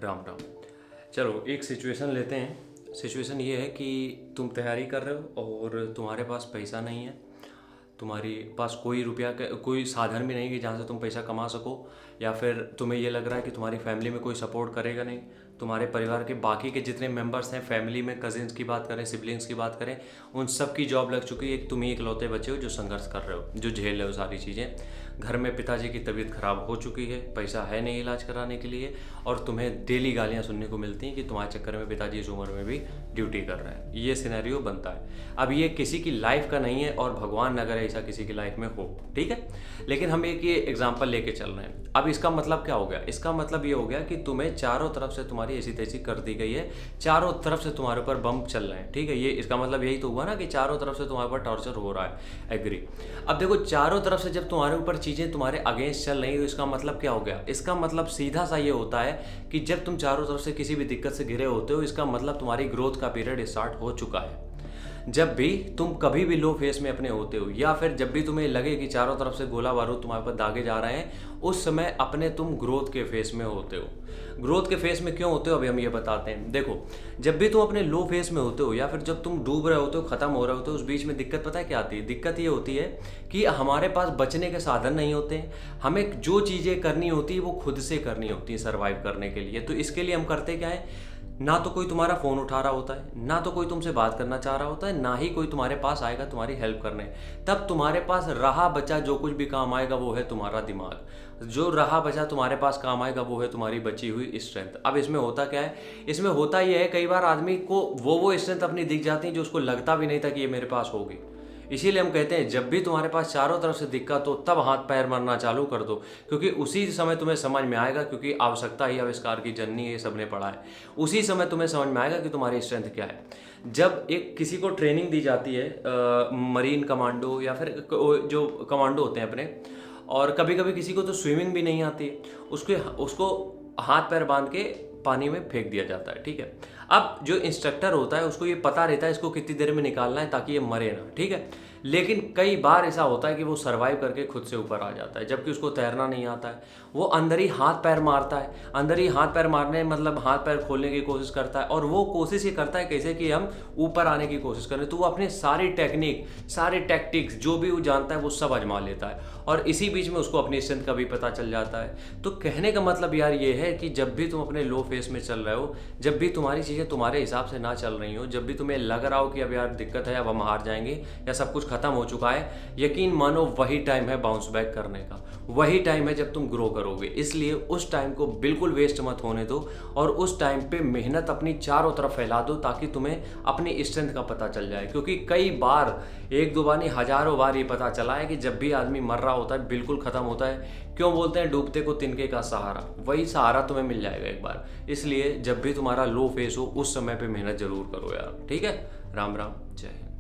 राम राम। चलो एक सिचुएशन लेते हैं। सिचुएशन ये है कि तुम तैयारी कर रहे हो और तुम्हारे पास पैसा नहीं है, तुम्हारे पास कोई रुपया कोई साधन भी नहीं कि जहाँ से तुम पैसा कमा सको, या फिर तुम्हें ये लग रहा है कि तुम्हारी फैमिली में कोई सपोर्ट करेगा नहीं। तुम्हारे परिवार के बाकी के जितने मेंबर्स हैं फैमिली में, कजिन्स की बात करें, सिबलिंग्स की बात करें, उन सब की जॉब लग चुकी है। एक तुम ही इकलौते बचे हो जो संघर्ष कर रहे हो, जो झेल रहे हो सारी चीज़ें। घर में पिताजी की तबीयत खराब हो चुकी है, पैसा है नहीं इलाज कराने के लिए, और तुम्हें डेली गालियाँ सुनने को मिलती हैं कि तुम्हारे चक्कर में पिताजी इस उम्र में भी ड्यूटी कर रहे हैं। ये सिनेरियो बनता है। अब ये किसी की लाइफ का नहीं है और भगवान न करे ऐसा किसी की लाइफ में हो, ठीक है। लेकिन हम एक ये एग्जाम्पल लेके चल रहे हैं। अब इसका मतलब क्या हो गया? इसका मतलब ये हो गया कि तुम्हें चारों तरफ से तुम्हारी ऐसी तैसी कर दी गई है, चारों तरफ से तुम्हारे ऊपर बम चल रहे हैं, ठीक है। ये इसका मतलब यही तो हुआ ना कि चारों तरफ से तुम्हारे ऊपर टॉर्चर हो रहा है। एग्री। अब देखो, चारों तरफ से जब तुम्हारे ऊपर चीज़ें तुम्हारे अगेंस्ट चल रही है तो इसका मतलब क्या हो गया? इसका मतलब सीधा सा ये होता है कि जब तुम चारों तरफ से किसी भी दिक्कत से घिरे होते हो, इसका मतलब तुम्हारी ग्रोथ का पीरियड स्टार्ट हो चुका है। जब भी तुम कभी भी लो फेस में अपने होते हो, या फिर जब भी तुम्हें लगे कि चारों तरफ से गोला बारूद तुम्हारे पर दागे जा रहे हैं, उस समय अपने तुम ग्रोथ के फेस में होते हो। ग्रोथ के फेस में क्यों होते हो अभी हम ये बताते हैं। देखो, जब भी तुम अपने लो फेस में होते हो या फिर जब तुम डूब रहे होते हो, खत्म हो रहे होते हो, उस बीच में दिक्कत पता है क्या आती है? दिक्कत ये होती है कि हमारे पास बचने के साधन नहीं होते हैं। हमें जो चीज़ें करनी होती है वो खुद से करनी होती है सर्वाइव करने के लिए। तो इसके लिए हम करते क्या है? ना तो कोई तुम्हारा फ़ोन उठा रहा होता है, ना तो कोई तुमसे बात करना चाह रहा होता है, ना ही कोई तुम्हारे पास आएगा तुम्हारी हेल्प करने। तब तुम्हारे पास रहा बचा जो कुछ भी काम आएगा वो है तुम्हारा दिमाग। जो रहा बचा तुम्हारे पास काम आएगा वो है तुम्हारी बची हुई स्ट्रेंथ। अब इसमें होता क्या है? इसमें होता ये है, कई बार आदमी को वो स्ट्रेंथ अपनी दिख जाती है जो उसको लगता भी नहीं था कि ये मेरे पास होगी। इसीलिए हम कहते हैं जब भी तुम्हारे पास चारों तरफ से दिक्कत हो तब हाथ पैर मारना चालू कर दो, क्योंकि उसी समय तुम्हें समझ में आएगा, क्योंकि आवश्यकता ही आविष्कार की जननी है, ये सबने पढ़ा है। उसी समय तुम्हें समझ में आएगा कि तुम्हारी स्ट्रेंथ क्या है। जब एक किसी को ट्रेनिंग दी जाती है, मरीन कमांडो या फिर जो कमांडो होते हैं अपने, और कभी कभी किसी को तो स्विमिंग भी नहीं आती है, उसको हाथ पैर बांध के पानी में फेंक दिया जाता है, ठीक है। अब जो इंस्ट्रक्टर होता है उसको ये पता रहता है इसको कितनी देर में निकालना है ताकि ये मरे ना, ठीक है। लेकिन कई बार ऐसा होता है कि वो सर्वाइव करके खुद से ऊपर आ जाता है, जबकि उसको तैरना नहीं आता है। वो अंदर ही हाथ पैर मारता है, अंदर ही हाथ पैर मारने मतलब हाथ पैर खोलने की कोशिश करता है, और वो कोशिश ये करता है कैसे कि हम ऊपर आने की कोशिश करें। तो वो अपने सारी टेक्निक, सारे टैक्टिक्स जो भी वो जानता है वो सब आजमा लेता है, और इसी बीच में उसको अपनी स्ट्रेंथ का भी पता चल जाता है। तो कहने का मतलब यार ये है कि जब भी तुम अपने लो फेस में चल रहे हो, जब भी तुम्हारी चीज़ें तुम्हारे हिसाब से ना चल रही हो, जब भी तुम्हें लग रहा हो कि अब यार दिक्कत है, अब हम हार जाएंगे या सब कुछ खत्म हो चुका है, यकीन मानो वही टाइम है बाउंस बैक करने का। वही टाइम है जब तुम ग्रो करोगे। इसलिए उस टाइम को बिल्कुल वेस्ट मत होने दो, और उस टाइम पे मेहनत अपनी चारों तरफ फैला दो ताकि तुम्हें अपनी स्ट्रेंथ का पता चल जाए। क्योंकि कई बार, एक दो बार नहीं, हजारों बार ये पता चला है कि जब भी आदमी मर रहा होता है, बिल्कुल खत्म होता है, क्यों बोलते हैं डूबते को तिनके का सहारा, वही सहारा तुम्हें मिल जाएगा एक बार। इसलिए जब भी तुम्हारा लो फेस हो उस समय पे मेहनत जरूर करो यार, ठीक है। राम राम, जय हिंद।